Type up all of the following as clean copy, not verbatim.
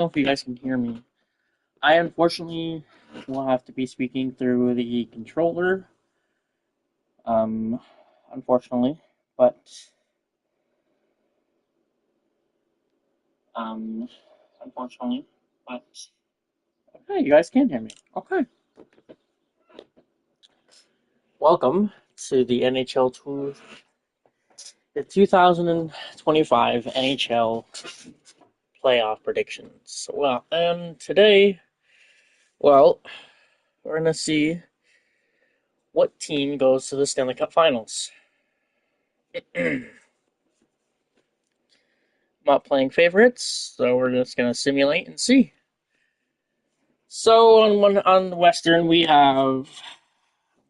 know if you guys can hear me. I unfortunately will have to be speaking through the controller. Um, unfortunately, but um, unfortunately, but okay, you guys can hear me. Okay, welcome to the the 2025 NHL playoff predictions. Well, and today, well, we're gonna see what team goes to the Stanley Cup Finals. Not playing favorites, so we're just gonna simulate and see. So on the Western, we have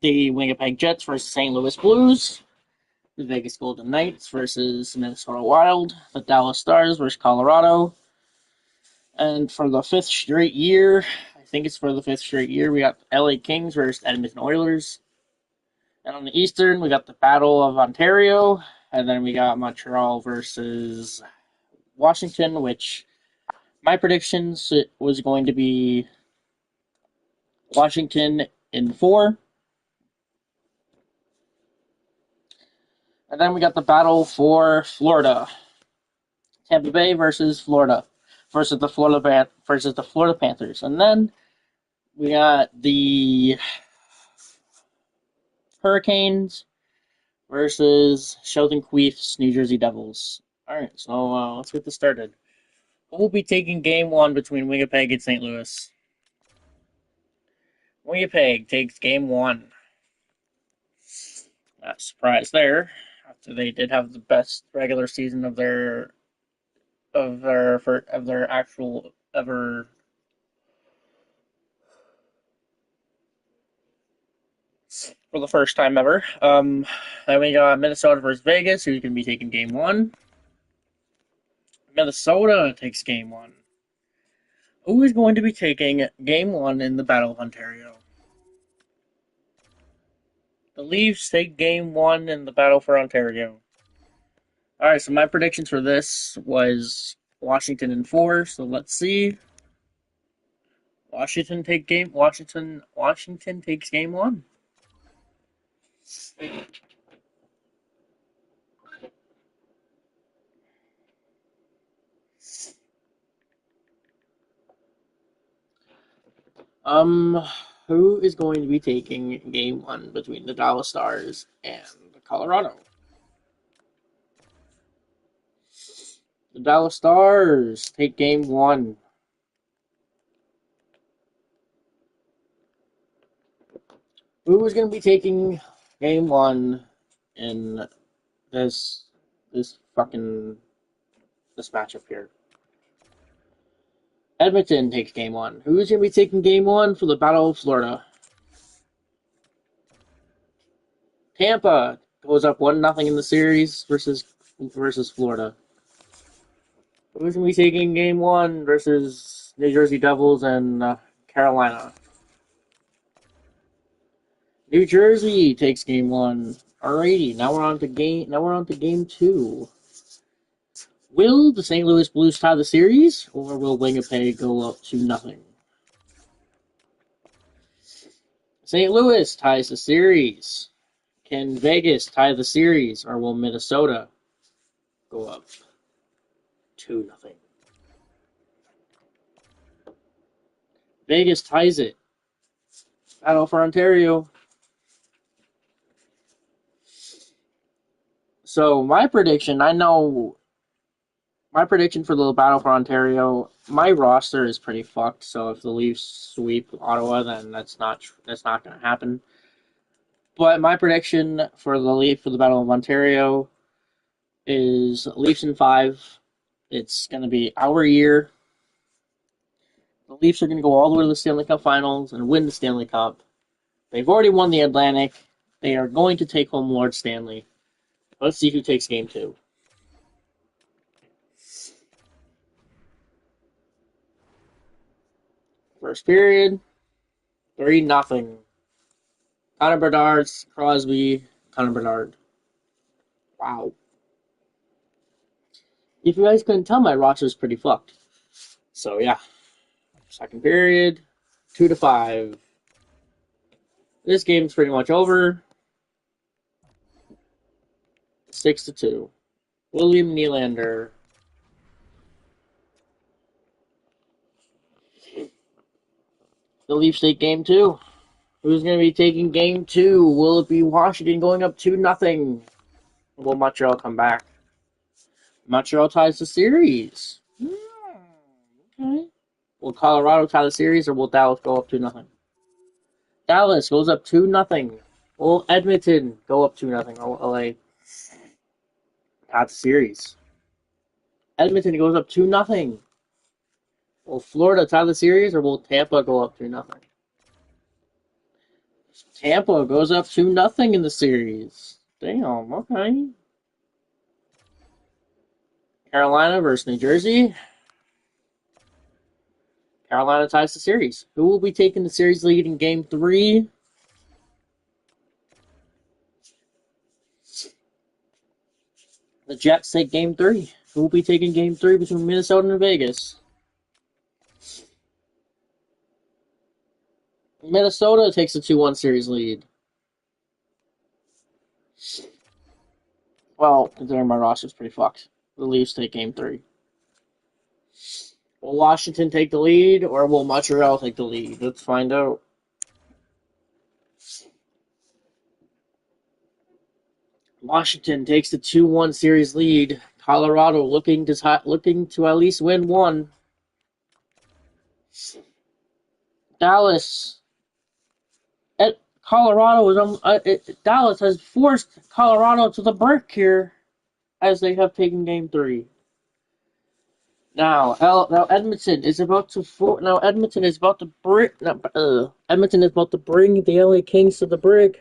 the Winnipeg Jets versus St. Louis Blues, the Vegas Golden Knights versus Minnesota Wild, the Dallas Stars versus Colorado, and for the fifth straight year, I think it's for the fifth straight year, we got LA Kings versus Edmonton Oilers. And on the Eastern, we got the Battle of Ontario, and then we got Montreal versus Washington, which my predictions was going to be Washington in 4. And then we got the battle for Florida. Tampa Bay versus Florida. Versus the Florida Panthers. And then we got the Hurricanes versus Sheldon Queef's New Jersey Devils. Alright, so let's get this started. Who will be taking game 1 between Winnipeg and St. Louis? Winnipeg takes game 1. Not surprised there. After they did have the best regular season of their actual ever for the first time ever. Then we got Minnesota versus Vegas, who's going to be taking game 1. Minnesota takes game 1. Who is going to be taking game 1 in the Battle of Ontario? The Leafs take game 1 in the Battle for Ontario. Alright, so my predictions for this was Washington in 4, so let's see. Washington takes game 1. Um, who is going to be taking game 1 between the Dallas Stars and Colorado? The Dallas Stars take game 1. Who is going to be taking game 1 in this this fucking this matchup here? Edmonton takes game 1. Who's going to be taking game 1 for the Battle of Florida? Tampa goes up 1-0 in the series versus Florida. Who's going to be taking game 1 versus New Jersey Devils and Carolina? New Jersey takes game 1. Alrighty, now we're on to game 2. Will the St. Louis Blues tie the series, or will Winnipeg go up 2-0? St. Louis ties the series. Can Vegas tie the series, or will Minnesota go up 2-0? Vegas ties it. Battle for Ontario. So my prediction for the Battle for Ontario, my roster is pretty fucked. So if the Leafs sweep Ottawa, then that's not going to happen. But my prediction for the Battle of Ontario is Leafs in 5. It's going to be our year. The Leafs are going to go all the way to the Stanley Cup Finals and win the Stanley Cup. They've already won the Atlantic. They are going to take home Lord Stanley. Let's see who takes game 2. First period, 3-0. Connor Bedard, Crosby, Connor Bedard. Wow. If you guys couldn't tell, my roster is pretty fucked. So yeah, second period, 2-5. This game's pretty much over. 6-2. William Nylander. The Leafs take game two. Who's going to be taking game two? Will it be Washington going up 2-0? Will Montreal come back? Montreal ties the series. Okay. Will Colorado tie the series, or will Dallas go up 2-0? Dallas goes up 2-0. Will Edmonton go up 2-0? Or will LA tie the series? Edmonton goes up 2-0. Will Florida tie the series, or will Tampa go up 2-0? Tampa goes up 2-0 in the series. Damn, okay. Carolina versus New Jersey. Carolina ties the series. Who will be taking the series lead in game three? The Jets take game three. Who will be taking game three between Minnesota and Vegas? Minnesota takes a 2-1 series lead. Well, considering my roster's pretty fucked. The Leafs take game three. Will Washington take the lead, or will Montreal take the lead? Let's find out. Washington takes the 2-1 series lead. Colorado looking to at least win one. Dallas. Dallas has forced Colorado to the brink here, as they have taken game three. Now Edmonton is about to bring the LA Kings to the brink,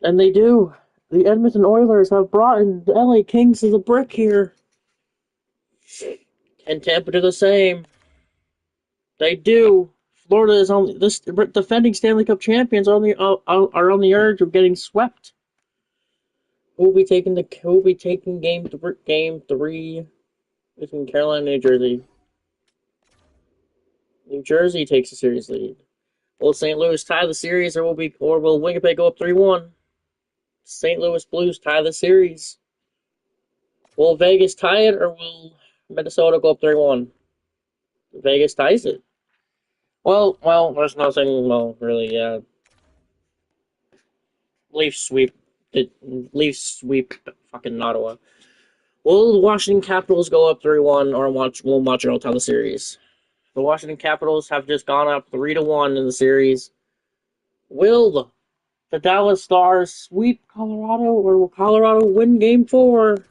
and they do. The Edmonton Oilers have brought in the LA Kings to the brink here. Can Tampa do the same? They do. Florida is on this defending Stanley Cup champions are on the urge of getting swept. Who will be taking game three between Carolina and New Jersey? New Jersey takes a series lead. Will St. Louis tie the series, or will Winnipeg go up 3-1? St. Louis Blues tie the series. Will Vegas tie it, or will Minnesota go up 3-1? Vegas ties it. Well, there's nothing. Well, really, yeah. Leafs sweep. Leafs sweep fucking Ottawa. Will the Washington Capitals go up 3-1, or will Montreal tie the series? The Washington Capitals have just gone up 3-1 in the series. Will the Dallas Stars sweep Colorado, or will Colorado win game four?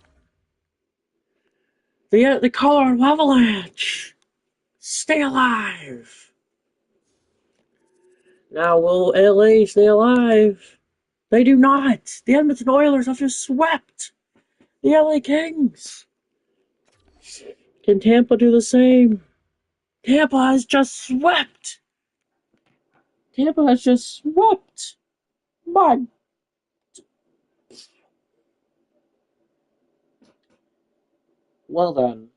The Colorado Avalanche stay alive. Now, will LA stay alive? They do not. The Edmonton Oilers have just swept the LA Kings. Can Tampa do the same? Tampa has just swept. My. Well then.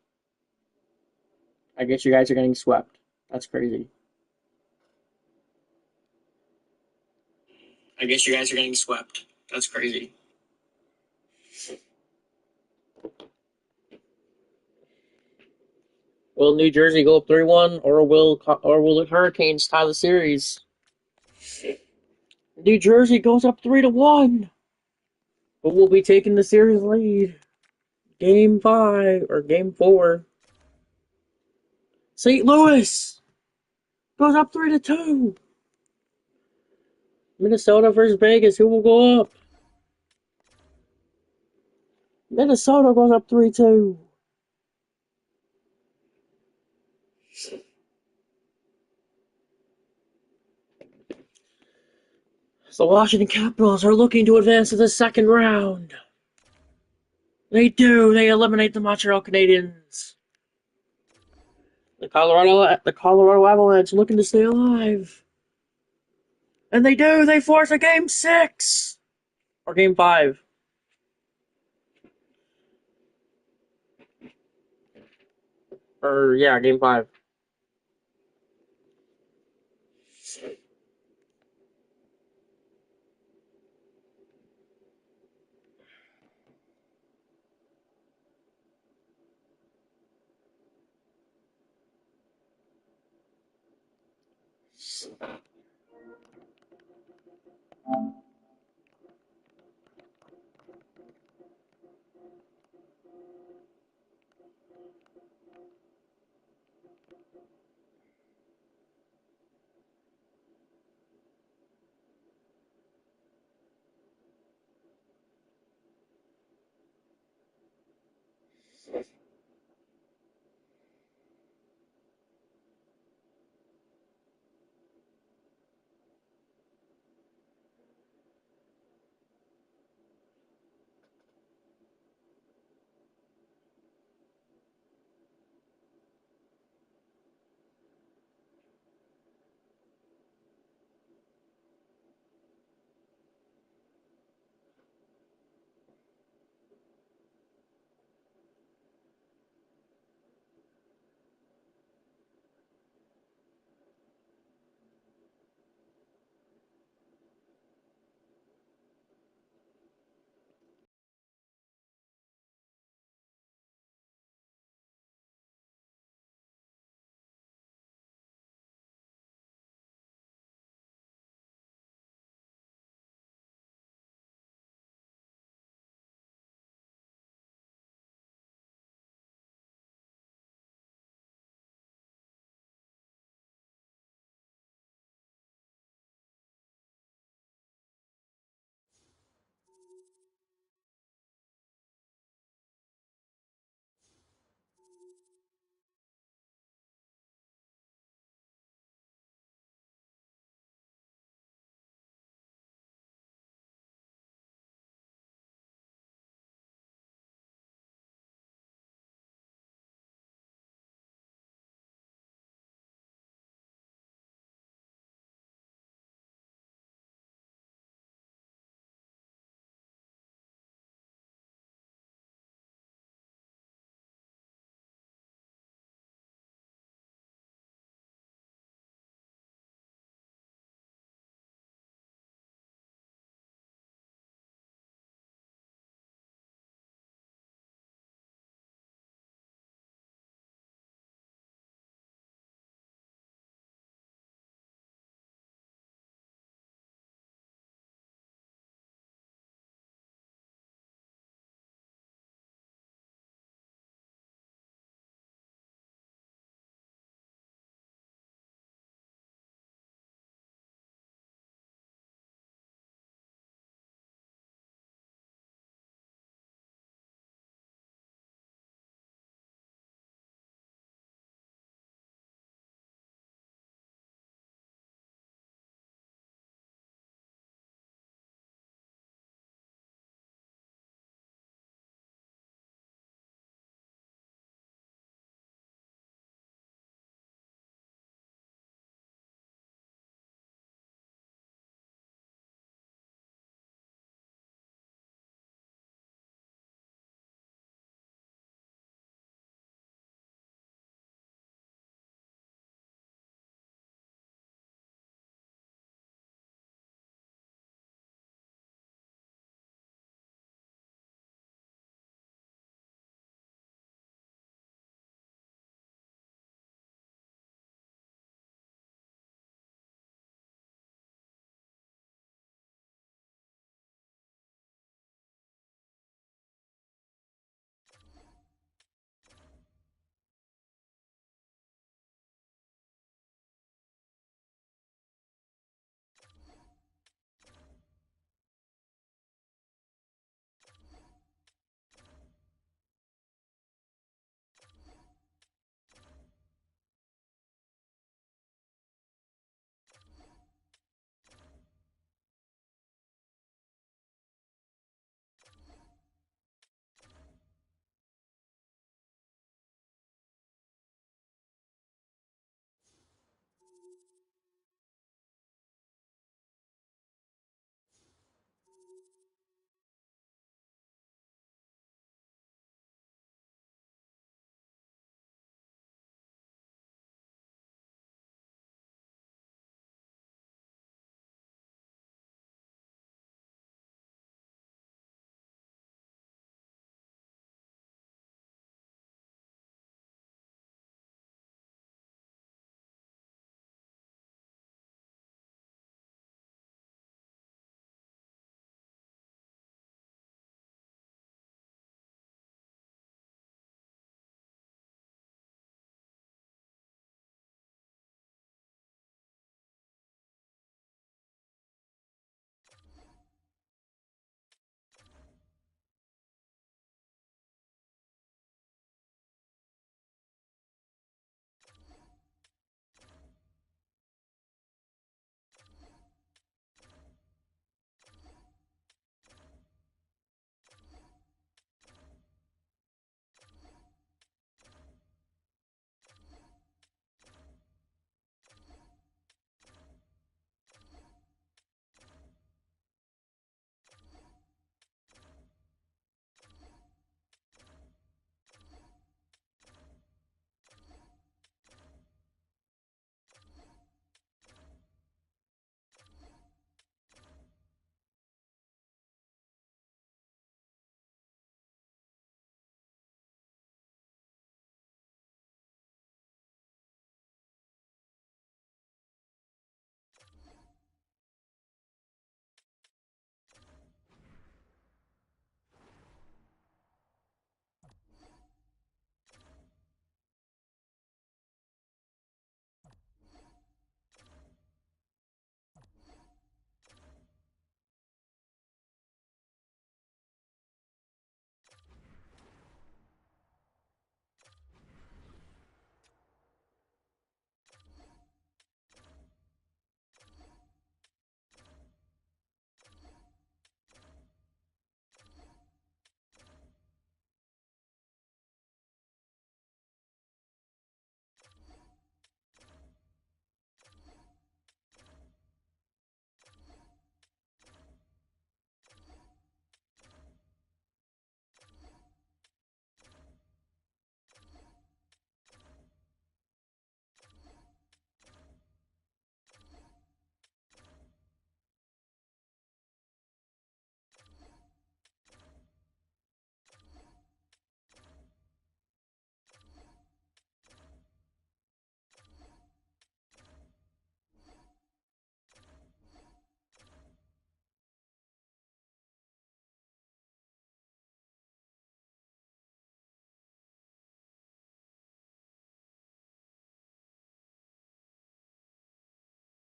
I guess you guys are getting swept. That's crazy. Will New Jersey go up 3-1, or will the Hurricanes tie the series? New Jersey goes up 3-1, but will be taking the series lead. Game 5 or Game 4. St. Louis goes up 3-2. Minnesota versus Vegas. Who will go up? Minnesota goes up 3-2. The Washington Capitals are looking to advance to the second round. They do. They eliminate the Montreal Canadiens. The Colorado Avalanche looking to stay alive. And they do. They force a Game 6. Or Game 5. Or yeah, game five.